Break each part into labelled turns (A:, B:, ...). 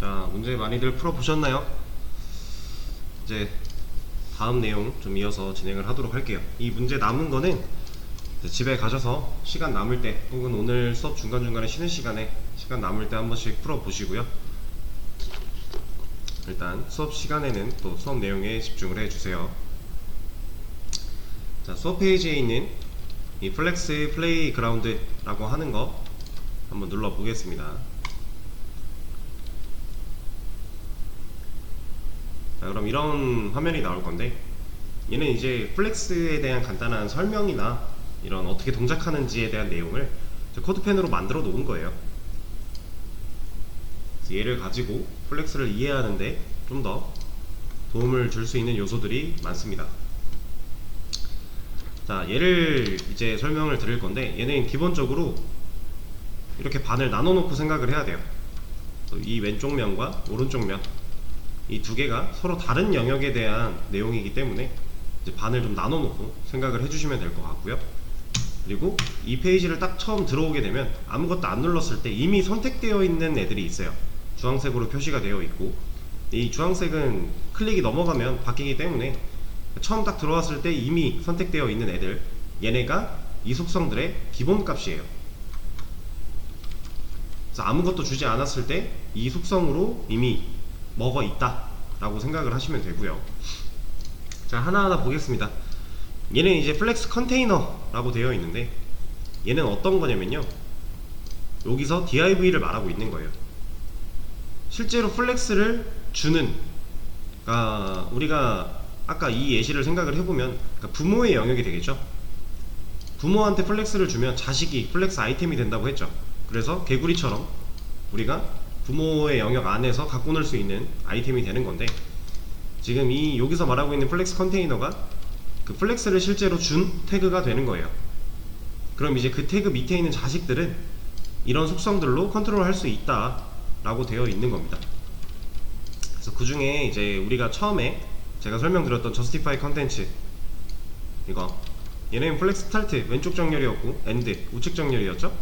A: 자, 문제 많이들 풀어보셨나요? 이제 다음 내용 좀 이어서 진행을 하도록 할게요. 이 문제 남은 거는 집에 가셔서 시간 남을 때 혹은 오늘 수업 중간중간에 쉬는 시간에 시간 남을 때 한 번씩 풀어보시고요. 일단 수업 시간에는 또 수업 내용에 집중을 해주세요. 자, 수업 페이지에 있는 이 플렉스 플레이그라운드라고 하는 거 한번 눌러 보겠습니다. 자, 그럼 이런 화면이 나올 건데, 얘는 이제 플렉스에 대한 간단한 설명이나 이런 어떻게 동작하는지에 대한 내용을 코드펜으로 만들어 놓은 거예요. 그래서 얘를 가지고 플렉스를 이해하는데 좀 더 도움을 줄 수 있는 요소들이 많습니다. 자, 얘를 이제 설명을 드릴 건데, 얘는 기본적으로 이렇게 반을 나눠 놓고 생각을 해야 돼요. 이 왼쪽 면과 오른쪽 면, 이 두 개가 서로 다른 영역에 대한 내용이기 때문에 이제 반을 좀 나눠 놓고 생각을 해주시면 될 것 같고요. 그리고 이 페이지를 딱 처음 들어오게 되면 아무것도 안 눌렀을 때 이미 선택되어 있는 애들이 있어요. 주황색으로 표시가 되어 있고, 이 주황색은 클릭이 넘어가면 바뀌기 때문에 처음 딱 들어왔을 때 이미 선택되어 있는 애들, 얘네가 이 속성들의 기본 값이에요. 그래서 아무것도 주지 않았을 때 이 속성으로 이미 먹어 있다 라고 생각을 하시면 되고요. 자, 하나하나 보겠습니다. 얘는 이제 플렉스 컨테이너 라고 되어 있는데, 얘는 어떤 거냐면요, 여기서 div를 말하고 있는 거예요. 실제로 플렉스를 주는, 그러니까 우리가 아까 이 예시를 생각을 해보면, 그러니까 부모의 영역이 되겠죠. 부모한테 플렉스를 주면 자식이 플렉스 아이템이 된다고 했죠. 그래서 개구리처럼 우리가 부모의 영역 안에서 갖고 놀 수 있는 아이템이 되는 건데, 지금 이 여기서 말하고 있는 플렉스 컨테이너가 그 플렉스를 실제로 준 태그가 되는 거예요. 그럼 이제 그 태그 밑에 있는 자식들은 이런 속성들로 컨트롤 할 수 있다 라고 되어 있는 겁니다. 그래서 그 중에 이제 우리가 처음에 제가 설명드렸던 justify 컨텐츠, 이거 얘는 플렉스 스타트 왼쪽 정렬이었고, end 우측 정렬이었죠.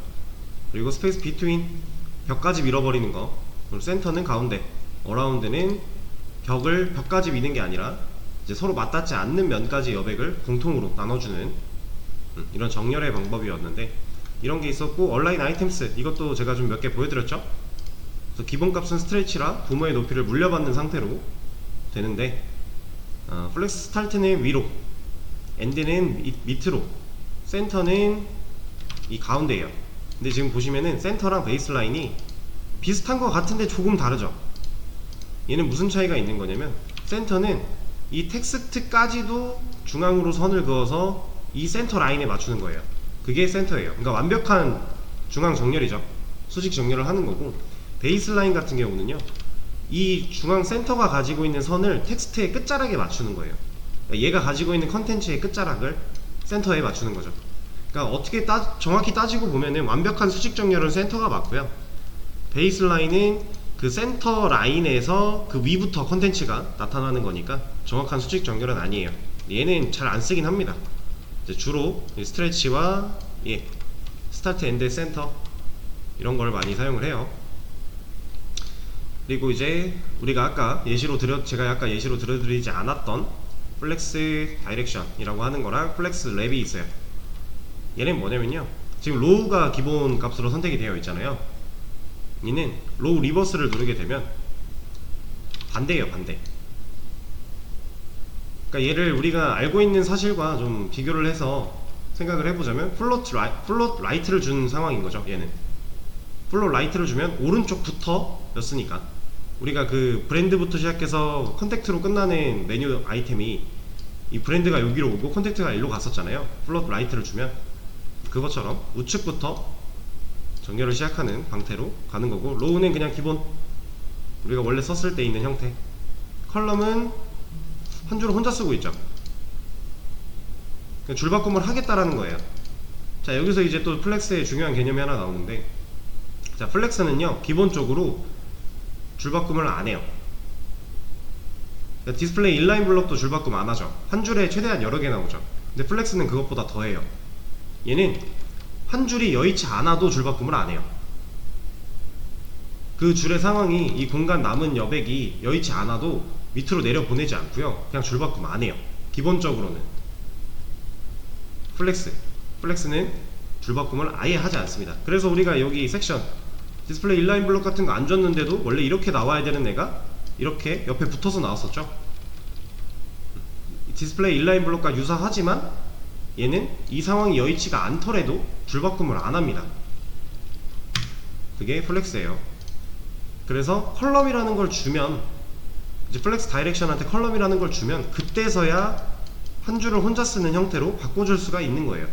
A: 그리고 스페이스 between 벽까지 밀어버리는 거, 그리고 센터는 가운데, 어라운드는 벽까지 미는 게 아니라 이제 서로 맞닿지 않는 면까지 여백을 공통으로 나눠주는 이런 정렬의 방법이었는데, 이런 게 있었고, 얼라인 아이템스, 이것도 제가 좀 몇 개 보여드렸죠. 그래서 기본값은 스트레치라 부모의 높이를 물려받는 상태로 되는데, 플렉스 스타트는 위로, 엔드는 밑으로, 센터는 이 가운데예요. 근데 지금 보시면은 센터랑 베이스라인이 비슷한 것 같은데 조금 다르죠. 얘는 무슨 차이가 있는 거냐면, 센터는 이 텍스트까지도 중앙으로 선을 그어서 이 센터 라인에 맞추는 거예요. 그게 센터예요. 그러니까 완벽한 중앙 정렬이죠. 수직 정렬을 하는 거고, 베이스라인 같은 경우는요, 이 중앙 센터가 가지고 있는 선을 텍스트의 끝자락에 맞추는 거예요. 그러니까 얘가 가지고 있는 컨텐츠의 끝자락을 센터에 맞추는 거죠. 그러니까 어떻게 정확히 따지고 보면은 완벽한 수직 정렬은 센터가 맞고요, 베이스라인은 그 센터 라인에서 그 위부터 컨텐츠가 나타나는 거니까 정확한 수직 정렬은 아니에요. 얘는 잘 안 쓰긴 합니다. 이제 주로 스트레치와 스타트, 엔드, 센터 이런 걸 많이 사용을 해요. 그리고 이제 우리가 아까 제가 아까 예시로 들어드리지 않았던 플렉스 다이렉션이라고 하는 거랑 플렉스 랩이 있어요. 얘는 뭐냐면요, 지금 로우가 기본 값으로 선택이 되어 있잖아요. 얘는 로우 리버스를 누르게 되면 반대예요, 반대. 그러니까 얘를 우리가 알고 있는 사실과 좀 비교를 해서 생각을 해보자면, 플롯 라이트를 준 상황인 거죠. 얘는 플롯 라이트를 주면 오른쪽부터 였으니까, 우리가 그 브랜드부터 시작해서 컨택트로 끝나는 메뉴 아이템이 이 브랜드가 여기로 오고 컨택트가 일로 갔었잖아요. 플롯 라이트를 주면 그것처럼 우측부터 정렬을 시작하는 방태로 가는 거고, 로우는 그냥 기본 우리가 원래 썼을 때 있는 형태, 컬럼은 한 줄을 혼자 쓰고 있죠. 그냥 줄바꿈을 하겠다라는 거예요. 자, 여기서 이제 또 플렉스의 중요한 개념이 하나 나오는데, 자, 플렉스는요 기본적으로 줄바꿈을 안 해요. 그러니까 디스플레이 인라인 블럭도 줄바꿈 안 하죠. 한 줄에 최대한 여러 개 나오죠. 근데 플렉스는 그것보다 더 해요. 얘는 한 줄이 여의치 않아도 줄바꿈을 안 해요. 그 줄의 상황이 이 공간 남은 여백이 여의치 않아도 밑으로 내려 보내지 않고요, 그냥 줄바꿈 안 해요. 기본적으로는 플렉스는 줄바꿈을 아예 하지 않습니다. 그래서 우리가 여기 섹션 디스플레이 인라인 블록 같은 거 안 줬는데도 원래 이렇게 나와야 되는 애가 이렇게 옆에 붙어서 나왔었죠. 디스플레이 인라인 블록과 유사하지만 얘는 이 상황이 여의치가 않더라도 줄바꿈을 안 합니다. 그게 플렉스예요. 그래서 컬럼이라는 걸 주면, 이제 플렉스 다이렉션한테 컬럼이라는 걸 주면 그때서야 한 줄을 혼자 쓰는 형태로 바꿔줄 수가 있는 거예요.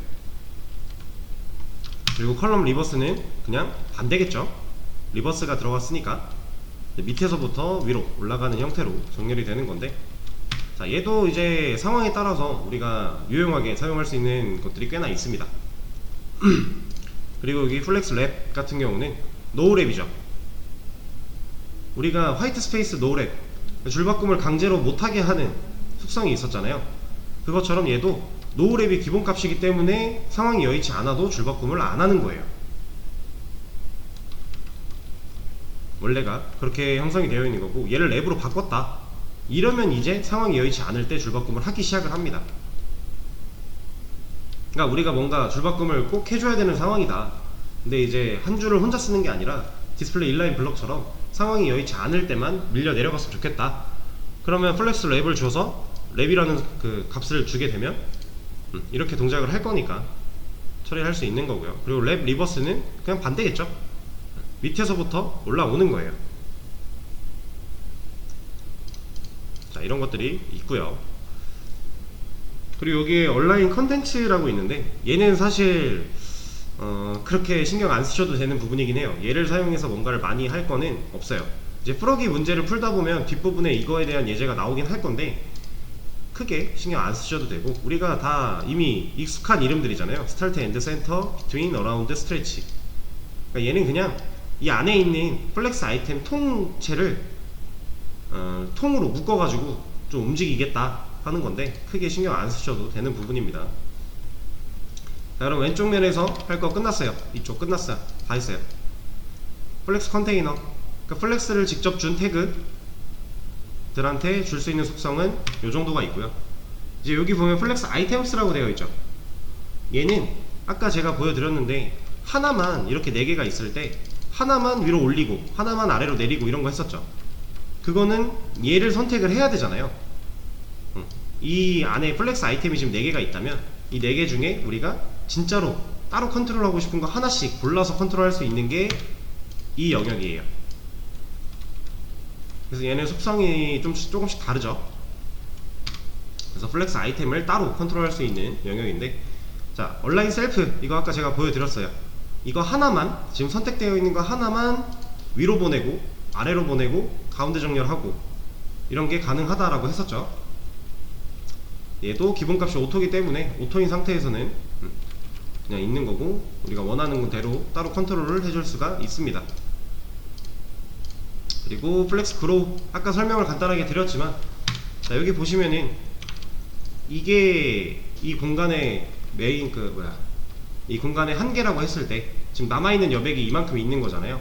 A: 그리고 컬럼 리버스는 그냥 반대겠죠. 리버스가 들어갔으니까 밑에서부터 위로 올라가는 형태로 정렬이 되는 건데, 자, 얘도 이제 상황에 따라서 우리가 유용하게 사용할 수 있는 것들이 꽤나 있습니다. 그리고 여기 플렉스 랩 같은 경우는 노우 랩이죠. 우리가 화이트 스페이스 노우 랩, 줄바꿈을 강제로 못하게 하는 속성이 있었잖아요. 그것처럼 얘도 노우 랩이 기본값이기 때문에 상황이 여의치 않아도 줄바꿈을 안 하는 거예요. 원래가 그렇게 형성이 되어 있는 거고, 얘를 랩으로 바꿨다 이러면 이제 상황이 여의치 않을 때 줄바꿈을 하기 시작을 합니다. 그러니까 우리가 뭔가 줄바꿈을 꼭 해줘야 되는 상황이다, 근데 이제 한 줄을 혼자 쓰는 게 아니라 디스플레이 인라인 블럭처럼 상황이 여의치 않을 때만 밀려 내려갔으면 좋겠다, 그러면 플렉스 랩을 줘서 랩이라는 그 값을 주게 되면 이렇게 동작을 할 거니까 처리할 수 있는 거고요. 그리고 랩 리버스는 그냥 반대겠죠. 밑에서부터 올라오는 거예요. 자, 이런 것들이 있고요. 그리고 여기에 온라인 컨텐츠라고 있는데, 얘는 사실 그렇게 신경 안 쓰셔도 되는 부분이긴 해요. 얘를 사용해서 뭔가를 많이 할 거는 없어요. 이제 프로기 문제를 풀다 보면 뒷부분에 이거에 대한 예제가 나오긴 할 건데 크게 신경 안 쓰셔도 되고, 우리가 다 이미 익숙한 이름들이잖아요. 스타트, 엔드, 센터, 비트윈, 어라운드, 스트레치. 그러니까 얘는 그냥 이 안에 있는 플렉스 아이템 통째를 통으로 묶어가지고 좀 움직이겠다 하는 건데 크게 신경 안 쓰셔도 되는 부분입니다. 자, 그럼 왼쪽 면에서 할 거 끝났어요. 이쪽 끝났어요. 다 했어요. 플렉스 컨테이너, 그러니까 플렉스를 직접 준 태그들한테 줄 수 있는 속성은 이 정도가 있고요. 이제 여기 보면 플렉스 아이템스라고 되어 있죠. 얘는 아까 제가 보여드렸는데 하나만 이렇게 4개가 있을 때 하나만 위로 올리고 하나만 아래로 내리고 이런 거 했었죠. 그거는 얘를 선택을 해야 되잖아요. 이 안에 플렉스 아이템이 지금 4개가 있다면 이 4개 중에 우리가 진짜로 따로 컨트롤하고 싶은 거 하나씩 골라서 컨트롤할 수 있는 게 이 영역이에요. 그래서 얘는 속성이 조금씩 다르죠. 그래서 플렉스 아이템을 따로 컨트롤할 수 있는 영역인데, 자, 온라인 셀프, 이거 아까 제가 보여드렸어요. 이거 하나만, 지금 선택되어 있는 거 하나만 위로 보내고 아래로 보내고 가운데 정렬하고 이런 게 가능하다라고 했었죠. 얘도 기본값이 오토이기 때문에 오토인 상태에서는 그냥 있는 거고, 우리가 원하는 대로 따로 컨트롤을 해줄 수가 있습니다. 그리고 플렉스 그로우, 아까 설명을 간단하게 드렸지만, 자, 여기 보시면은 이게 이 공간의 메인 이 공간의 한계라고 했을 때 지금 남아있는 여백이 이만큼 있는 거잖아요.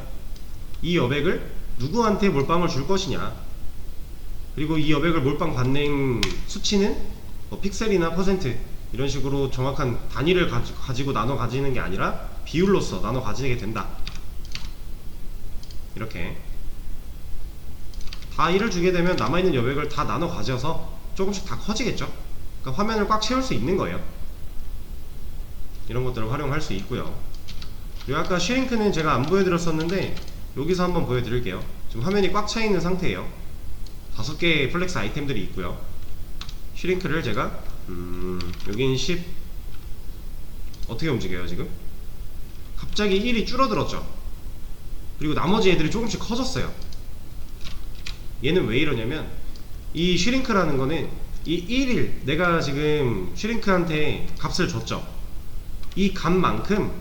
A: 이 여백을 누구한테 몰빵을 줄 것이냐, 그리고 이 여백을 몰빵 받는 수치는 뭐 픽셀이나 퍼센트 이런 식으로 정확한 단위를 가지고 나눠 가지는 게 아니라 비율로서 나눠 가지게 된다. 이렇게 다 1을 주게 되면 남아있는 여백을 다 나눠 가져서 조금씩 다 커지겠죠. 그러니까 화면을 꽉 채울 수 있는 거예요. 이런 것들을 활용할 수 있고요. 그리고 아까 슈링크는 제가 안 보여드렸었는데 여기서 한번 보여드릴게요. 지금 화면이 꽉 차 있는 상태예요. 5개의 플렉스 아이템들이 있고요. 슈링크를 제가 여긴 10 어떻게 움직여요 지금? 갑자기 1이 줄어들었죠. 그리고 나머지 애들이 조금씩 커졌어요. 얘는 왜 이러냐면, 이 슈링크라는 거는 이 1일 내가 지금 슈링크한테 값을 줬죠. 이 값만큼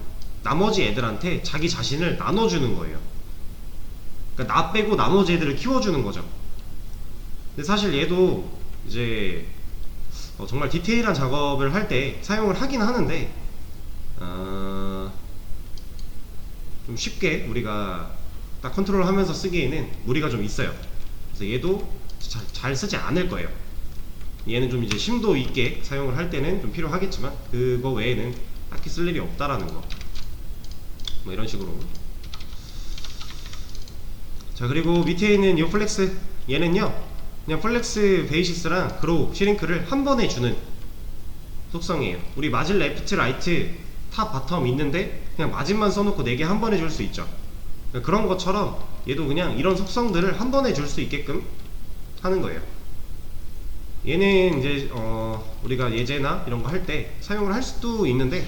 A: 나머지 애들한테 자기 자신을 나눠주는 거예요. 그러니까 나 빼고 나머지 애들을 키워주는 거죠. 근데 사실 얘도 이제 정말 디테일한 작업을 할 때 사용을 하긴 하는데 좀 쉽게 우리가 딱 컨트롤 하면서 쓰기에는 무리가 좀 있어요. 그래서 얘도 잘 쓰지 않을 거예요. 얘는 좀 이제 심도 있게 사용을 할 때는 좀 필요하겠지만 그거 외에는 딱히 쓸 일이 없다라는 거. 뭐 이런 식으로. 자, 그리고 밑에 있는 이 플렉스, 얘는요 그냥 플렉스 베이시스랑 그로우 시링크를 한 번에 주는 속성이에요. 우리 마진, 레프트, 라이트, 탑, 바텀 있는데 그냥 마진만 써놓고 4개 한 번에 줄 수 있죠. 그런 것처럼 얘도 그냥 이런 속성들을 한 번에 줄 수 있게끔 하는 거예요. 얘는 이제 우리가 예제나 이런 거 할 때 사용을 할 수도 있는데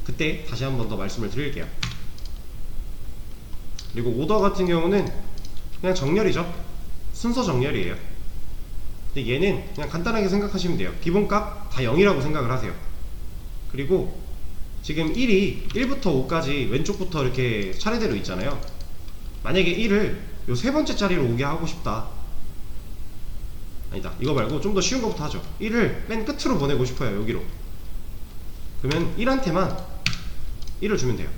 A: 그때 다시 한 번 더 말씀을 드릴게요. 그리고 오더 같은 경우는 그냥 정렬이죠. 순서 정렬이에요. 근데 얘는 그냥 간단하게 생각하시면 돼요. 기본값 다 0이라고 생각을 하세요. 그리고 지금 1이 1부터 5까지 왼쪽부터 이렇게 차례대로 있잖아요. 만약에 1을 요 세 번째 자리로 오게 하고 싶다. 아니다, 이거 말고 좀 더 쉬운 것부터 하죠. 1을 맨 끝으로 보내고 싶어요. 여기로. 그러면 1한테만 1을 주면 돼요.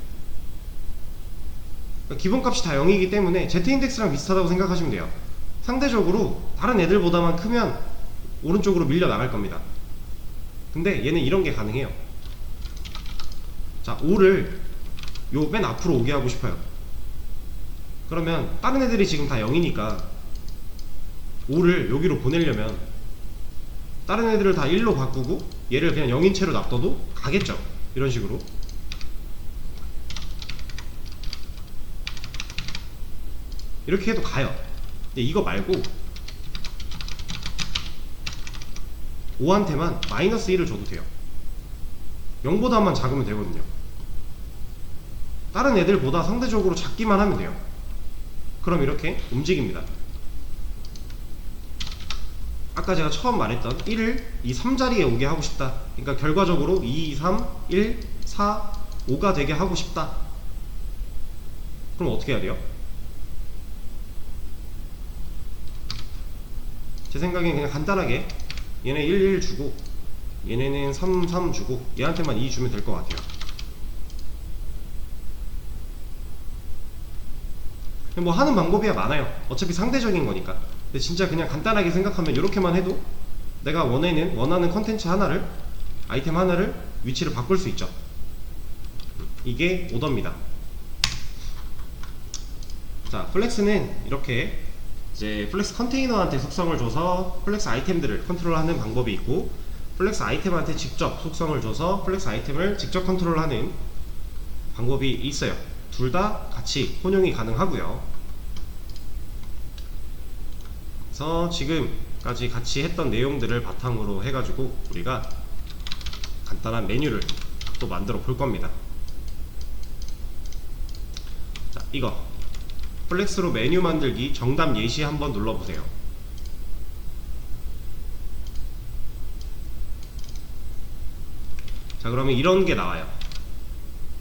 A: 그러니까 기본값이 다 0이기 때문에 Z인덱스랑 비슷하다고 생각하시면 돼요. 상대적으로 다른 애들보다만 크면 오른쪽으로 밀려 나갈 겁니다. 근데 얘는 이런 게 가능해요. 자, 5를 요 맨 앞으로 오게 하고 싶어요. 그러면 다른 애들이 지금 다 0이니까 5를 여기로 보내려면 다른 애들을 다 1로 바꾸고 얘를 그냥 0인 채로 놔둬도 가겠죠. 이런 식으로. 이렇게 해도 가요. 근데 이거 말고 5한테만 마이너스 1을 줘도 돼요. 0보다만 작으면 되거든요. 다른 애들보다 상대적으로 작기만 하면 돼요. 그럼 이렇게 움직입니다. 아까 제가 처음 말했던 1을 이 3자리에 오게 하고 싶다. 그러니까 결과적으로 2, 3, 1, 4, 5가 되게 하고 싶다. 그럼 어떻게 해야 돼요? 제 생각엔 그냥 간단하게 얘네 1, 1 주고 얘네는 3, 3 주고 얘한테만 2 주면 될 것 같아요. 뭐 하는 방법이야 많아요. 어차피 상대적인 거니까. 근데 진짜 그냥 간단하게 생각하면 이렇게만 해도 내가 원하는 컨텐츠 하나를, 아이템 하나를 위치를 바꿀 수 있죠. 이게 오더입니다. 자, 플렉스는 이렇게 이제 플렉스 컨테이너한테 속성을 줘서 플렉스 아이템들을 컨트롤하는 방법이 있고, 플렉스 아이템한테 직접 속성을 줘서 플렉스 아이템을 직접 컨트롤하는 방법이 있어요. 둘 다 같이 혼용이 가능하고요. 그래서 지금까지 같이 했던 내용들을 바탕으로 해가지고 우리가 간단한 메뉴를 또 만들어 볼 겁니다. 자, 이거 플렉스로 메뉴 만들기 정답 예시 한번 눌러보세요. 자, 그러면 이런 게 나와요.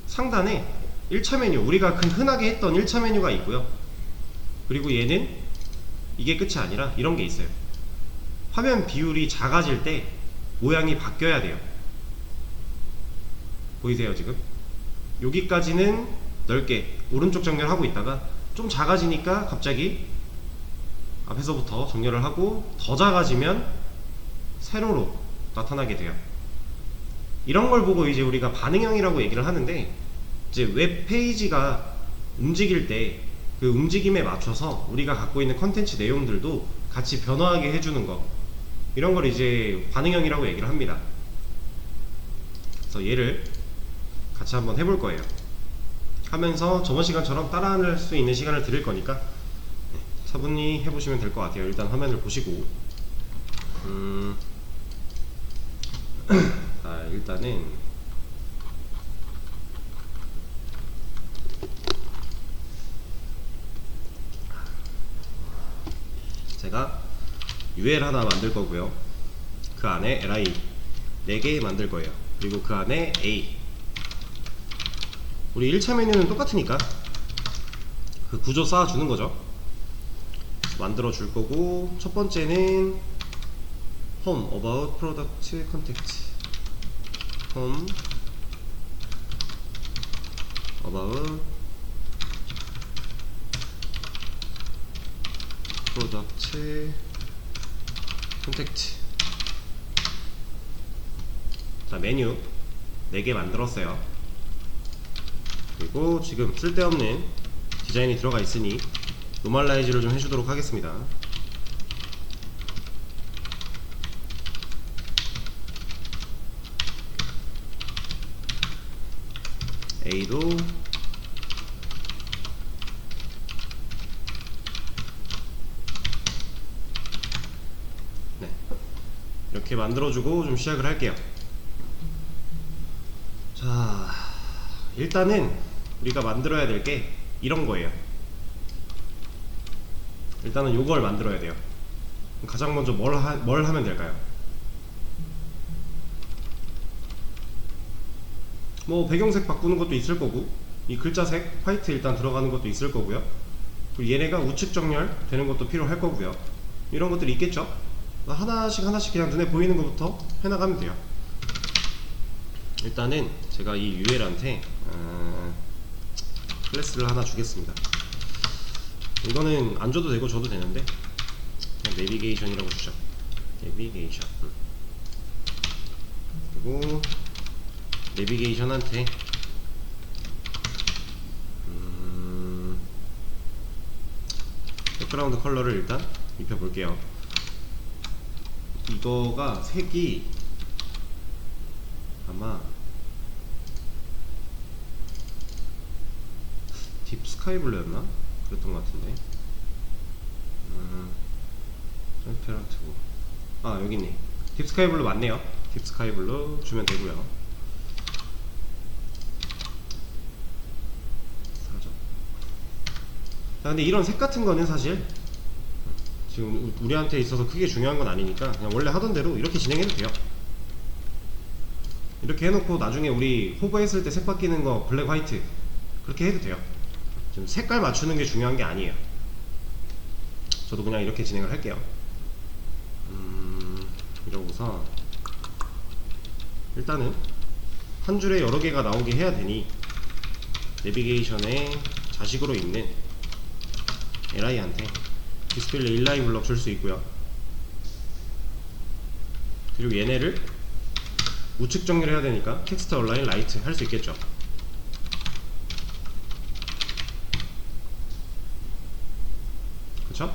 A: 상단에 1차 메뉴, 우리가 흔하게 했던 1차 메뉴가 있고요. 그리고 얘는 이게 끝이 아니라 이런 게 있어요. 화면 비율이 작아질 때 모양이 바뀌어야 돼요. 보이세요 지금? 여기까지는 넓게 오른쪽 정렬하고 있다가 좀 작아지니까 갑자기 앞에서부터 정렬을 하고 더 작아지면 세로로 나타나게 돼요. 이런 걸 보고 이제 우리가 반응형이라고 얘기를 하는데, 이제 웹페이지가 움직일 때 그 움직임에 맞춰서 우리가 갖고 있는 컨텐츠 내용들도 같이 변화하게 해주는 거, 이런 걸 이제 반응형이라고 얘기를 합니다. 그래서 얘를 같이 한번 해볼 거예요. 하면서 저번 시간처럼 따라할 수 있는 시간을 드릴 거니까 차분히 해보시면 될 것 같아요. 일단 화면을 보시고 일단은 제가 UL 하나 만들 거고요. 그 안에 LI 4개 만들 거예요. 그리고 그 안에 A, 우리 1차 메뉴는 똑같으니까 그 구조 쌓아주는 거죠. 만들어 줄 거고, 첫 번째는 Home, About, Product, Contact. Home, About, 프로덕트 컨택트. 자, 메뉴 4개 만들었어요. 그리고 지금 쓸데없는 디자인이 들어가 있으니 노멀라이즈를 좀 해주도록 하겠습니다. A도 네, 이렇게 만들어주고 좀 시작을 할게요. 자, 일단은 우리가 만들어야 될 게 이런 거예요. 일단은 요걸 만들어야 돼요. 가장 먼저 뭘 하면 될까요? 뭐 배경색 바꾸는 것도 있을 거고, 이 글자색 화이트 일단 들어가는 것도 있을 거고요. 그리고 얘네가 우측 정렬 되는 것도 필요할 거고요. 이런 것들이 있겠죠. 하나씩 그냥 눈에 보이는 것부터 해나가면 돼요. 일단은 제가 이 UL한테 클래스를 하나 주겠습니다. 이거는 안 줘도 되고 줘도 되는데 그냥 내비게이션이라고 주죠. 내비게이션. 그리고 내비게이션한테 백그라운드 컬러를 일단 입혀볼게요. 이거가 색이 아마 딥 스카이 블루였나? 그랬던 것 같은데. 트랜스페런트고. 아, 여기 있네. 딥 스카이 블루 맞네요. 딥 스카이 블루 주면 되고요. 자, 근데 이런 색 같은 거는 사실 지금 우리한테 있어서 크게 중요한 건 아니니까 그냥 원래 하던 대로 이렇게 진행해도 돼요. 이렇게 해놓고 나중에 우리 호버했을 때 색 바뀌는 거 블랙 화이트 그렇게 해도 돼요. 지금 색깔 맞추는 게 중요한 게 아니에요. 저도 그냥 이렇게 진행을 할게요. 이러고서 일단은 한 줄에 여러 개가 나오게 해야 되니 내비게이션에 자식으로 있는 LI한테 디스플레이 인라인 블럭 줄 수 있고요. 그리고 얘네를 우측 정렬 해야 되니까 텍스트 얼라인 라이트 할 수 있겠죠. 그쵸?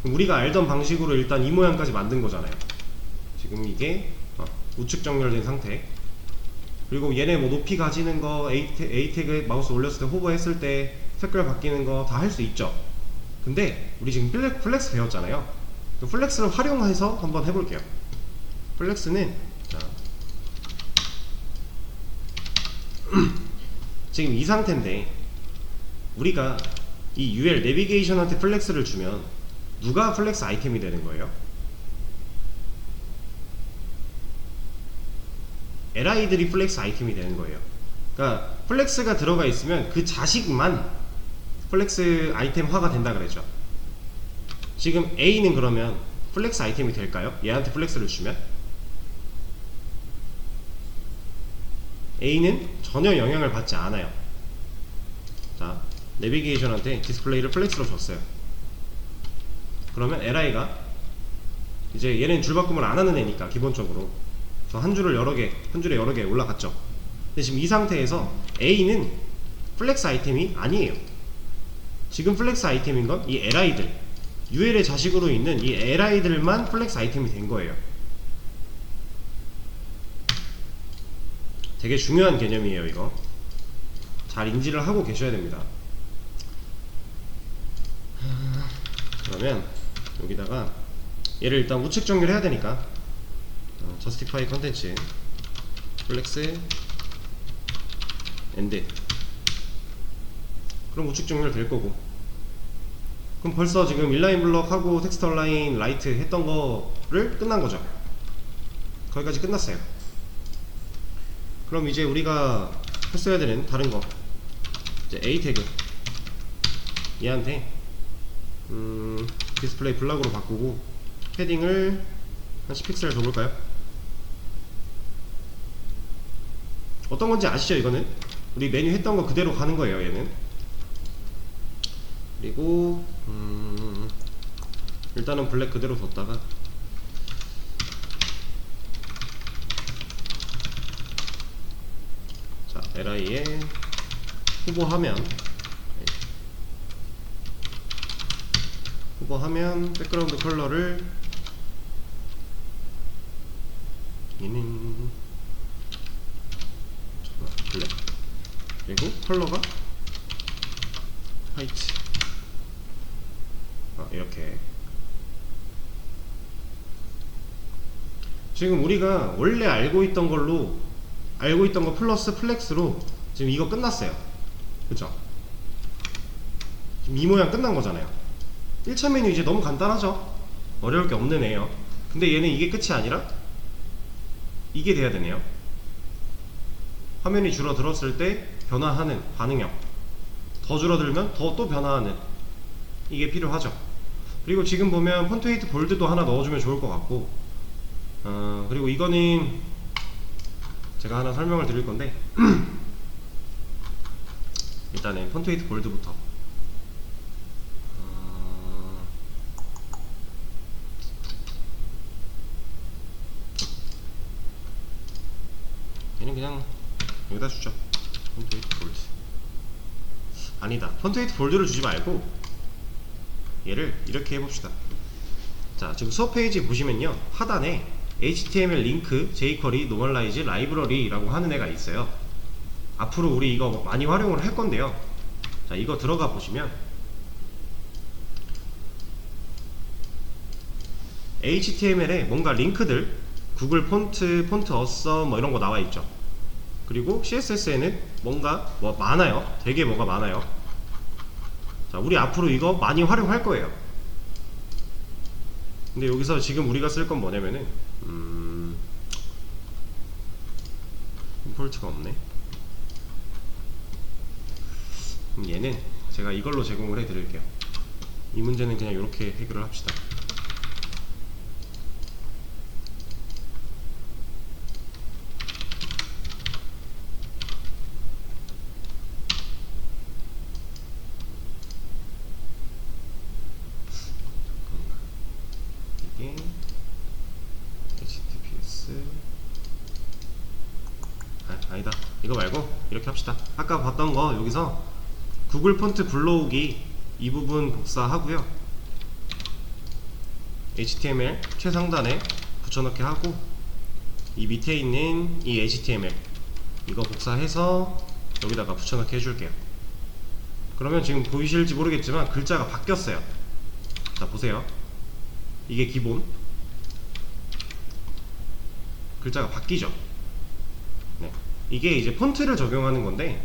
A: 그럼 우리가 알던 방식으로 일단 이 모양까지 만든 거잖아요. 지금 이게 우측 정렬된 상태. 그리고 얘네 뭐 높이 가지는 거, A 태그에 마우스 올렸을 때 호버 했을 때 색깔 바뀌는 거 다 할 수 있죠. 근데 우리 지금 플렉스 배웠잖아요. 그 플렉스를 활용해서 한번 해볼게요. 플렉스는 자, 지금 이 상태인데 우리가 이 UL 내비게이션한테 플렉스를 주면 누가 플렉스 아이템이 되는 거예요? LI들이 플렉스 아이템이 되는 거예요. 그러니까 플렉스가 들어가 있으면 그 자식만 플렉스 아이템화가 된다 그랬죠. 지금 A는 그러면 플렉스 아이템이 될까요? 얘한테 플렉스를 주면 A는 전혀 영향을 받지 않아요. 자, 내비게이션한테 디스플레이를 플렉스로 줬어요. 그러면 LI가 이제 얘는 줄바꿈을 안 하는 애니까 기본적으로 그래서 한 줄에 여러 개 올라갔죠. 근데 지금 이 상태에서 A는 플렉스 아이템이 아니에요. 지금 플렉스 아이템인 건 이 LI들, UL의 자식으로 있는 이 LI들만 플렉스 아이템이 된 거예요. 되게 중요한 개념이에요. 이거 잘 인지를 하고 계셔야 됩니다. 그러면 여기다가 얘를 일단 우측 정렬 해야 되니까 justify 컨텐츠 플렉스 엔드. 그럼 우측 정렬 될 거고. 그럼 벌써 지금 인라인 블럭하고 텍스트 얼라인 라이트 했던 거를 끝난 거죠. 거기까지 끝났어요. 그럼 이제 우리가 했어야 되는 다른 거 이제 A 태그 얘한테 디스플레이 블락으로 바꾸고 패딩을 한 10픽셀 줘볼까요? 어떤 건지 아시죠? 이거는 우리 메뉴 했던 거 그대로 가는 거예요. 얘는. 그리고 일단은 블랙 그대로 뒀다가 자 li에 후보하면 백그라운드 컬러를 얘는 블랙 그리고 컬러가 화이트 이렇게 지금 우리가 원래 알고 있던 거 플러스 플렉스로 지금 이거 끝났어요. 그쵸? 지금 이 모양 끝난 거잖아요. 1차 메뉴 이제 너무 간단하죠? 어려울 게 없는 애요. 근데 얘는 이게 끝이 아니라 이게 돼야 되네요. 화면이 줄어들었을 때 변화하는 반응형, 더 줄어들면 더 또 변화하는, 이게 필요하죠. 그리고 지금 보면 폰트 웨이트 볼드도 하나 넣어주면 좋을 것 같고, 그리고 이거는 제가 하나 설명을 드릴 건데 일단은 폰트 웨이트 볼드부터 얘는 그냥 여기다 주죠. 폰트 웨이트 볼드 아니다, 폰트 웨이트 볼드를 주지 말고 얘를 이렇게 해봅시다. 자, 지금 수업 페이지 보시면요, 하단에 HTML 링크, jQuery, 노멀라이즈, 라이브러리라고 하는 애가 있어요. 앞으로 우리 이거 많이 활용을 할 건데요. 자, 이거 들어가 보시면 HTML에 뭔가 링크들, 구글 폰트, 폰트 어썸 뭐 이런 거 나와 있죠. 그리고 CSS에는 뭔가 뭐 많아요. 되게 뭐가 많아요. 자, 우리 앞으로 이거 많이 활용할 거예요. 근데 여기서 지금 우리가 쓸 건 뭐냐면은 임포트가 없네. 그럼 얘는 제가 이걸로 제공을 해 드릴게요. 이 문제는 그냥 이렇게 해결을 합시다. 이게 https 아니다, 이거 말고 이렇게 합시다. 아까 봤던 거 여기서 구글 폰트 불러오기 이 부분 복사하고요, HTML 최상단에 붙여넣기 하고, 이 밑에 있는 이 HTML 이거 복사해서 여기다가 붙여넣기 해줄게요. 그러면 지금 보이실지 모르겠지만 글자가 바뀌었어요. 자, 보세요. 이게 기본 글자가 바뀌죠. 네. 이게 이제 폰트를 적용하는 건데,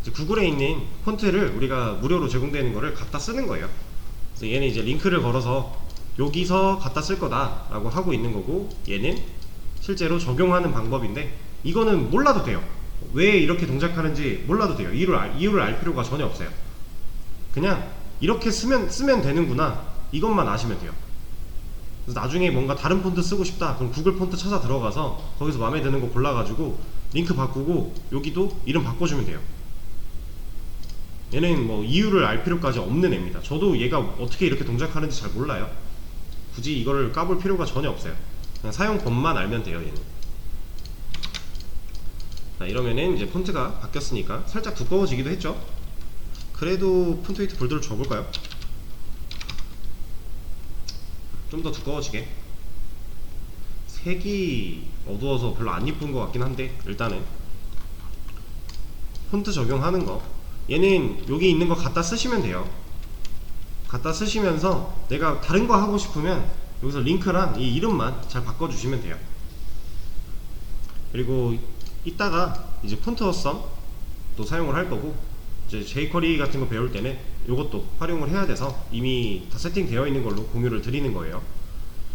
A: 이제 구글에 있는 폰트를 우리가 무료로 제공되는 거를 갖다 쓰는 거예요. 그래서 얘는 이제 링크를 걸어서 여기서 갖다 쓸 거다 라고 하고 있는 거고, 얘는 실제로 적용하는 방법인데 이거는 몰라도 돼요. 왜 이렇게 동작하는지 몰라도 돼요. 이유를 알 필요가 전혀 없어요. 그냥 이렇게 쓰면 되는구나, 이것만 아시면 돼요. 그래서 나중에 뭔가 다른 폰트 쓰고 싶다 그럼 구글 폰트 찾아 들어가서 거기서 마음에 드는 거 골라가지고 링크 바꾸고 여기도 이름 바꿔주면 돼요. 얘는 뭐 이유를 알 필요까지 없는 애입니다. 저도 얘가 어떻게 이렇게 동작하는지 잘 몰라요. 굳이 이거를 까볼 필요가 전혀 없어요. 그냥 사용법만 알면 돼요, 얘는. 자, 이러면은 이제 폰트가 바뀌었으니까 살짝 두꺼워지기도 했죠. 그래도 폰트 웨이트 볼드를 줘볼까요? 좀 더 두꺼워지게. 색이 어두워서 별로 안 이쁜 것 같긴 한데, 일단은 폰트 적용하는 거, 얘는 여기 있는 거 갖다 쓰시면 돼요. 갖다 쓰시면서 내가 다른 거 하고 싶으면 여기서 링크랑 이 이름만 잘 바꿔주시면 돼요. 그리고 이따가 이제 폰트 어썸도 사용을 할 거고, 이제 jQuery 같은 거 배울 때는 이것도 활용을 해야 돼서 이미 다 세팅되어 있는 걸로 공유를 드리는 거예요.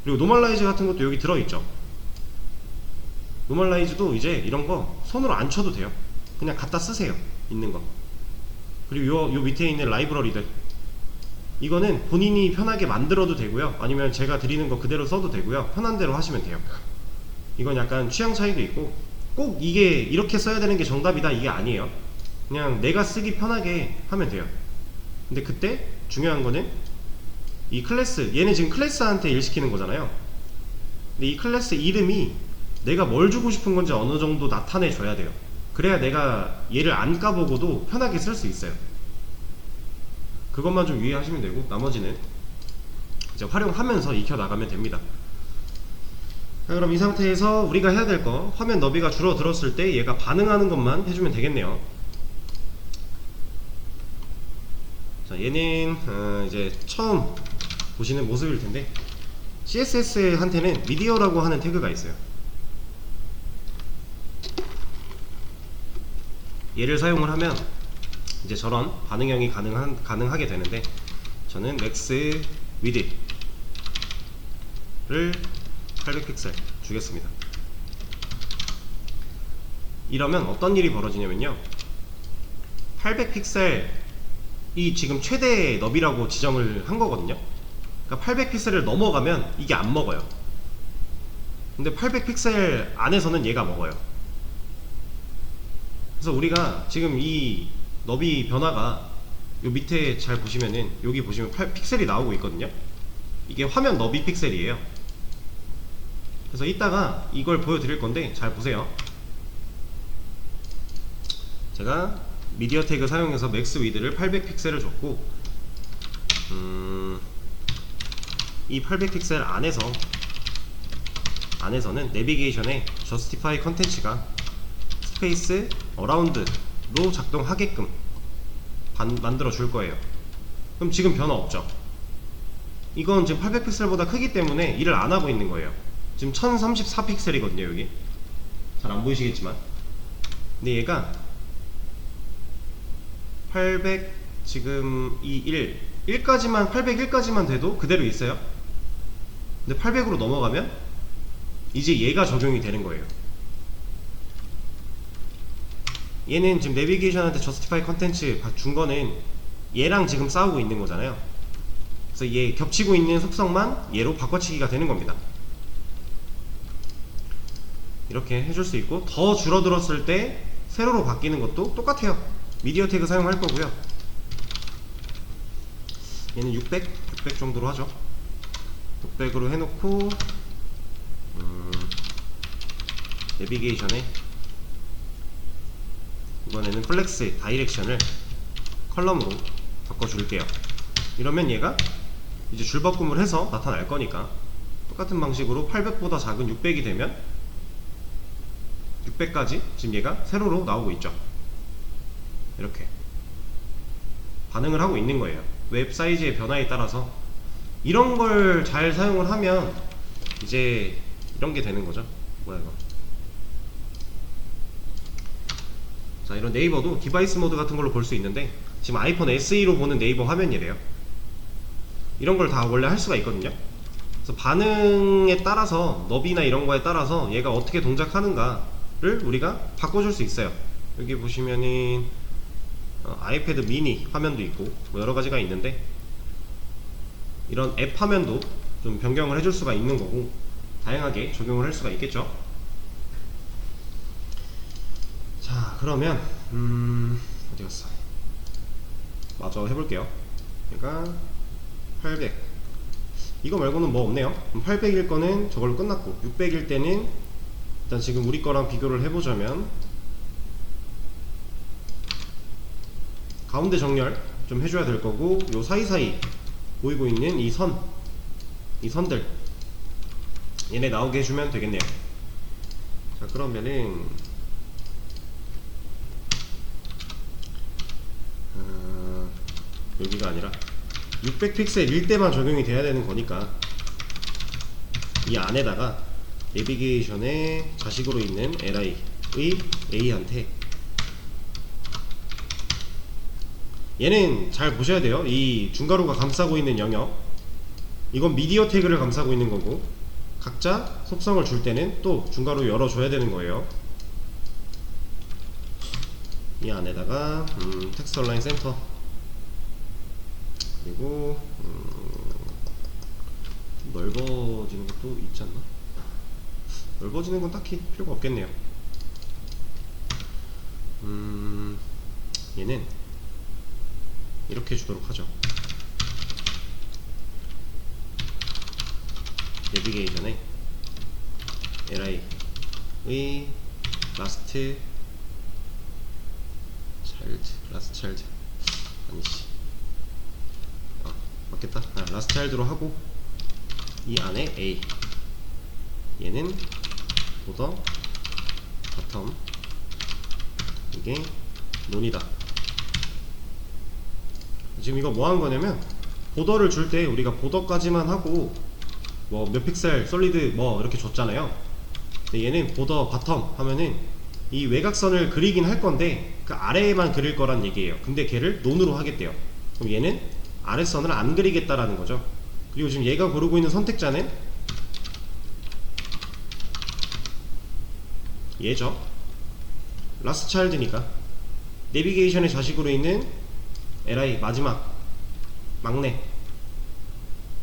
A: 그리고 노멀라이즈 같은 것도 여기 들어있죠. 노멀라이즈도 이제 이런 거 손으로 안 쳐도 돼요. 그냥 갖다 쓰세요, 있는 거. 그리고 요 밑에 있는 라이브러리들, 이거는 본인이 편하게 만들어도 되고요, 아니면 제가 드리는 거 그대로 써도 되고요, 편한 대로 하시면 돼요. 이건 약간 취향 차이도 있고, 꼭 이게 이렇게 써야 되는 게 정답이다 이게 아니에요. 그냥 내가 쓰기 편하게 하면 돼요. 근데 그때 중요한 거는 이 클래스, 얘는 지금 클래스한테 일 시키는 거잖아요. 근데 이 클래스 이름이 내가 뭘 주고 싶은 건지 어느 정도 나타내 줘야 돼요. 그래야 내가 얘를 안 까보고도 편하게 쓸 수 있어요. 그것만 좀 유의하시면 되고, 나머지는 이제 활용하면서 익혀 나가면 됩니다. 자, 그럼 이 상태에서 우리가 해야 될 거, 화면 너비가 줄어들었을 때 얘가 반응하는 것만 해주면 되겠네요. 자, 얘는 이제 처음 보시는 모습일 텐데, CSS한테는 미디어라고 하는 태그가 있어요. 얘를 사용을 하면 이제 저런 반응형이 가능하게 되는데, 저는 맥스 위드를 800픽셀 주겠습니다. 이러면 어떤 일이 벌어지냐면요, 800픽셀이 지금 최대 너비라고 지정을 한 거거든요. 그러니까 800픽셀을 넘어가면 이게 안 먹어요. 근데 800픽셀 안에서는 얘가 먹어요. 그래서 우리가 지금 이 너비 변화가 요 밑에 잘 보시면은, 여기 보시면 픽셀이 나오고 있거든요. 이게 화면 너비 픽셀이에요. 그래서 이따가 이걸 보여드릴 건데 잘 보세요. 제가 미디어 태그 사용해서 맥스 위드를 800픽셀을 줬고, 이 800픽셀 안에서는 내비게이션에 justify 컨텐츠가 스페이스 어라운드로 작동하게끔 만들어 줄 거예요. 그럼 지금 변화 없죠? 이건 지금 800픽셀보다 크기 때문에 일을 안 하고 있는 거예요. 지금 1034픽셀이거든요. 여기 잘 안 보이시겠지만, 근데 얘가 800 지금 이 1까지만 801까지만 돼도 그대로 있어요. 근데 800으로 넘어가면 이제 얘가 적용이 되는 거예요. 얘는 지금 내비게이션한테 저스티파이 컨텐츠 준 거는 얘랑 지금 싸우고 있는 거잖아요. 그래서 얘 겹치고 있는 속성만 얘로 바꿔치기가 되는 겁니다. 이렇게 해줄 수 있고, 더 줄어들었을 때 세로로 바뀌는 것도 똑같아요. 미디어 태그 사용할 거고요. 얘는 600 정도로 하죠. 600으로 해놓고, 내비게이션에 이번에는 플렉스 다이렉션을 컬럼으로 바꿔줄게요. 이러면 얘가 이제 줄바꿈을 해서 나타날 거니까, 똑같은 방식으로 800보다 작은 600이 되면 600까지 지금 얘가 세로로 나오고 있죠. 이렇게 반응을 하고 있는 거예요. 웹 사이즈의 변화에 따라서. 이런 걸 잘 사용을 하면 이제 이런 게 되는 거죠. 뭐야 이거. 자, 이런 네이버도 디바이스 모드 같은 걸로 볼 수 있는데, 지금 아이폰 SE로 보는 네이버 화면이래요. 이런 걸 다 원래 할 수가 있거든요. 그래서 반응에 따라서, 너비나 이런 거에 따라서 얘가 어떻게 동작하는가를 우리가 바꿔줄 수 있어요. 여기 보시면은 아이패드 미니 화면도 있고 뭐 여러 가지가 있는데, 이런 앱 화면도 좀 변경을 해줄 수가 있는 거고, 다양하게 적용을 할 수가 있겠죠. 자, 그러면 어디 갔어? 마저 해볼게요. 그러니까 800 이거 말고는 뭐 없네요. 800일 거는 저걸로 끝났고, 600일 때는 일단 지금 우리 거랑 비교를 해보자면, 가운데 정렬 좀 해줘야 될 거고, 요 사이사이 보이고 있는 이 선들 얘네 나오게 해주면 되겠네요. 자, 그러면은 여기가 아니라 600픽셀일 때만 적용이 돼야 되는 거니까, 이 안에다가 내비게이션의 자식으로 있는 li의 a한테, 얘는 잘 보셔야 돼요. 이 중괄호가 감싸고 있는 영역, 이건 미디어 태그를 감싸고 있는 거고, 각자 속성을 줄 때는 또 중괄호 열어줘야 되는 거예요. 이 안에다가 텍스트 얼라인 센터, 그리고 좀 넓어지는 것도 있지 않나? 넓어지는 건 딱히 필요가 없겠네요. 얘는 이렇게 주도록 하죠. 내비게이션에 li의 last child 아니지, 맞겠다. last child로 하고 이 안에 a, 얘는 border bottom, 이게 논이다. 지금 이거 뭐 하는 거냐면, 보더를 줄 때 우리가 보더까지만 하고 뭐 몇 픽셀 솔리드 뭐 이렇게 줬잖아요. 근데 얘는 보더 바텀 하면은 이 외곽선을 그리긴 할 건데 그 아래에만 그릴 거란 얘기예요. 근데 걔를 논으로 하겠대요. 그럼 얘는 아랫선을 안 그리겠다라는 거죠. 그리고 지금 얘가 고르고 있는 선택자는 얘죠. 라스트 차일드니까 내비게이션의 자식으로 있는 li 마지막 막내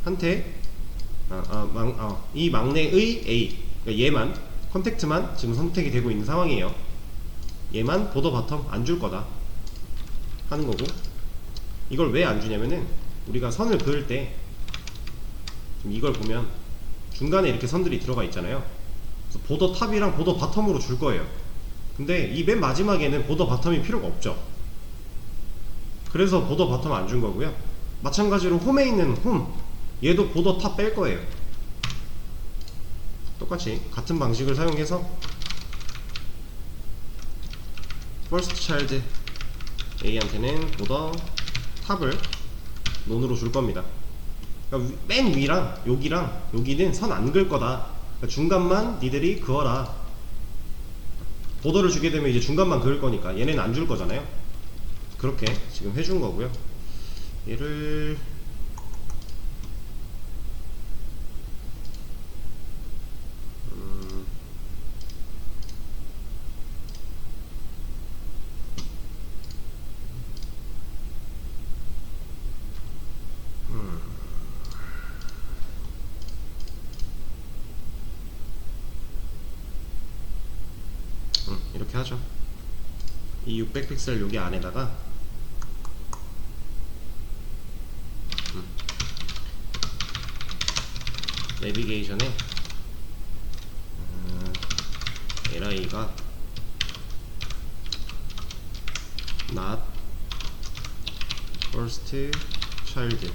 A: 한테 이 막내의 a, 그러니까 얘만 컨택트만 지금 선택이 되고 있는 상황이에요. 얘만 보더 바텀 안 줄 거다 하는 거고, 이걸 왜 안 주냐면은 우리가 선을 그을 때 지금 이걸 보면 중간에 이렇게 선들이 들어가 있잖아요. 그래서 보더 탑이랑 보더 바텀으로 줄 거예요. 근데 이 맨 마지막에는 보더 바텀이 필요가 없죠. 그래서 보더 바텀 안 준 거고요. 마찬가지로 홈에 있는 홈, 얘도 보더 탑 뺄 거예요. 똑같이 같은 방식을 사용해서 first child A한테는 보더 탑을 논으로 줄 겁니다. 그러니까 맨 위랑 여기랑 여기는 선 안 그을 거다. 그러니까 중간만 니들이 그어라. 보더를 주게 되면 이제 중간만 그을 거니까 얘네는 안 줄 거잖아요. 그렇게 지금 해준 거고요. 얘를 이렇게 하죠. 이 600픽셀 여기 안에다가 내비게이션에 li가 not first child,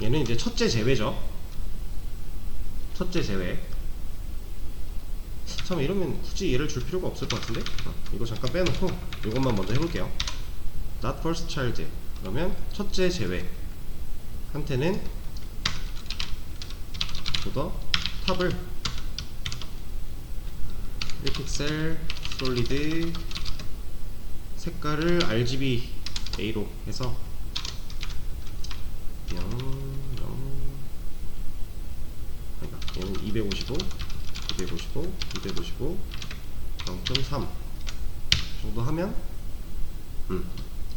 A: 얘는 이제 첫째 제외죠. 첫째 제외. 참, 이러면 굳이 얘를 줄 필요가 없을 것 같은데? 이거 잠깐 빼놓고 이것만 먼저 해볼게요. not first child, 그러면 첫째 제외 한테는 보더 탑을 1픽셀 솔리드 색깔을 RGBA로 해서 0, 0, 그러니까 얘는 255, 255, 255, 0.3 정도 하면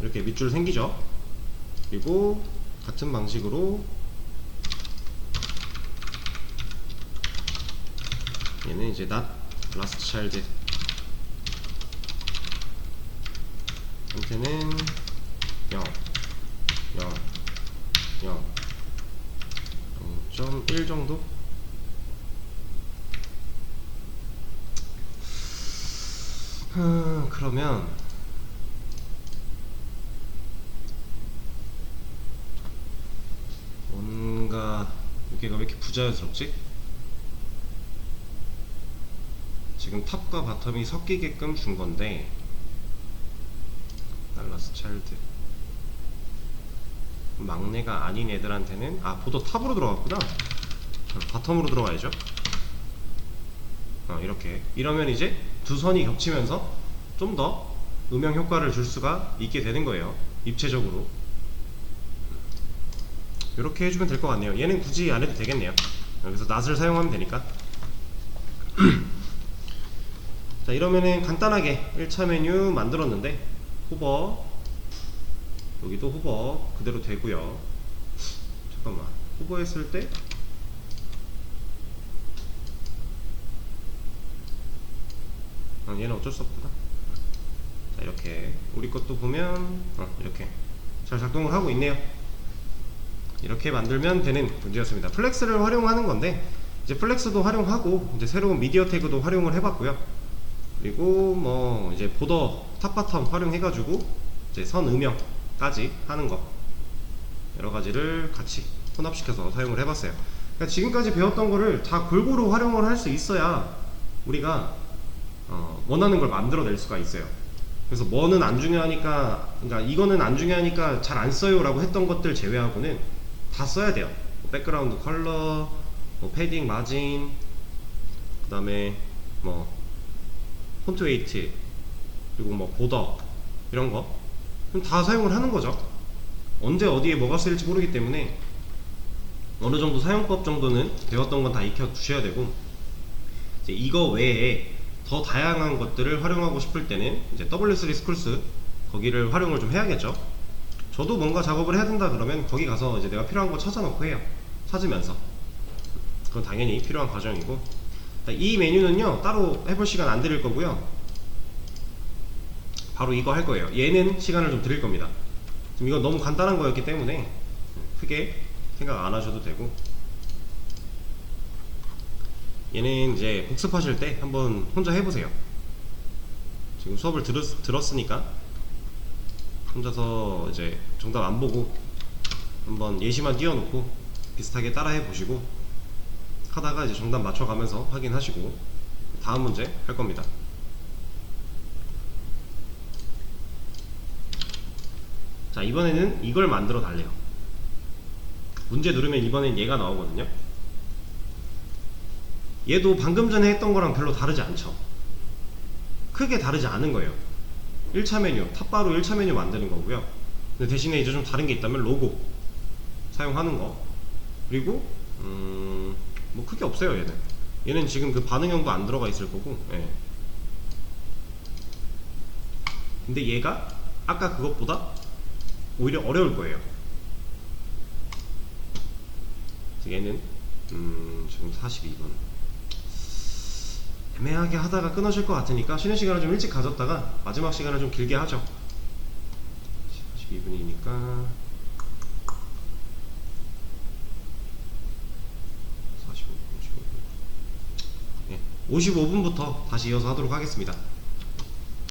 A: 이렇게 밑줄 생기죠. 그리고 같은 방식으로 얘는 이제 not last child 한테는 0, 0, 0, 0.1 정도? 그러면 뭔가 여기가 왜 이렇게 부자연스럽지? 지금 탑과 바텀이 섞이게끔 준 건데, 달라스 차일드 막내가 아닌 애들한테는 보더 탑으로 들어갔구나. 바텀으로 들어가야죠. 이렇게 이러면 이제 두 선이 겹치면서 좀 더 음영 효과를 줄 수가 있게 되는 거예요, 입체적으로. 이렇게 해주면 될 것 같네요. 얘는 굳이 안 해도 되겠네요. 여기서 낫을 사용하면 되니까. 자, 이러면은 간단하게 1차 메뉴 만들었는데, 호버 여기도 호버 그대로 되고요. 잠깐만, 호버 했을 때 얘는 어쩔 수 없구나. 자, 이렇게 우리 것도 보면 이렇게 잘 작동을 하고 있네요. 이렇게 만들면 되는 문제였습니다. 플렉스를 활용하는 건데 이제 플렉스도 활용하고 이제 새로운 미디어 태그도 활용을 해봤고요. 그리고 뭐 이제 보더 탑바텀 활용해가지고 이제 선 음영까지 하는 거 여러 가지를 같이 혼합시켜서 사용을 해봤어요. 그러니까 지금까지 배웠던 거를 다 골고루 활용을 할 수 있어야 우리가 원하는 걸 만들어낼 수가 있어요. 그래서 뭐는 안 중요하니까, 그러니까 이거는 안 중요하니까 잘 안 써요 라고 했던 것들 제외하고는 다 써야 돼요. 뭐 백그라운드 컬러, 뭐 패딩, 마진, 그 다음에 뭐 폰트 웨이트, 그리고 뭐 보더 이런 거 그럼 다 사용을 하는 거죠. 언제 어디에 뭐가 쓰일지 모르기 때문에 어느 정도 사용법 정도는 배웠던 건 다 익혀 두셔야 되고, 이제 이거 외에 더 다양한 것들을 활용하고 싶을 때는 이제 W3 스쿨스 거기를 활용을 좀 해야겠죠. 저도 뭔가 작업을 해야 된다 그러면 거기 가서 이제 내가 필요한 거 찾아놓고 해요. 찾으면서. 그건 당연히 필요한 과정이고, 이 메뉴는요 따로 해볼 시간 안 드릴 거고요. 바로 이거 할 거예요. 얘는 시간을 좀 드릴 겁니다. 지금 이건 너무 간단한 거였기 때문에 크게 생각 안 하셔도 되고, 얘는 이제 복습하실 때 한번 혼자 해보세요. 지금 수업을 들었으니까 혼자서 이제 정답 안 보고 한번 예시만 띄워놓고 비슷하게 따라 해보시고 하다가 이제 정답 맞춰가면서 확인하시고 다음 문제 할 겁니다. 자, 이번에는 이걸 만들어 달래요. 문제 누르면 이번엔 얘가 나오거든요. 얘도 방금 전에 했던 거랑 별로 다르지 않죠. 크게 다르지 않은 거예요. 1차 메뉴, 탑바로 1차 메뉴 만드는 거고요. 근데 대신에 이제 좀 다른 게 있다면 로고 사용하는 거, 그리고 뭐 크게 없어요. 얘는 지금 그 반응형도 안 들어가 있을 거고, 예. 근데 얘가 아까 그것보다 오히려 어려울 거예요. 얘는 지금 42분 애매하게 하다가 끊어질 것 같으니까 쉬는 시간을 좀 일찍 가졌다가 마지막 시간을 좀 길게 하죠. 42분이니까 45분, 55분. 예, 55분부터 다시 이어서 하도록 하겠습니다.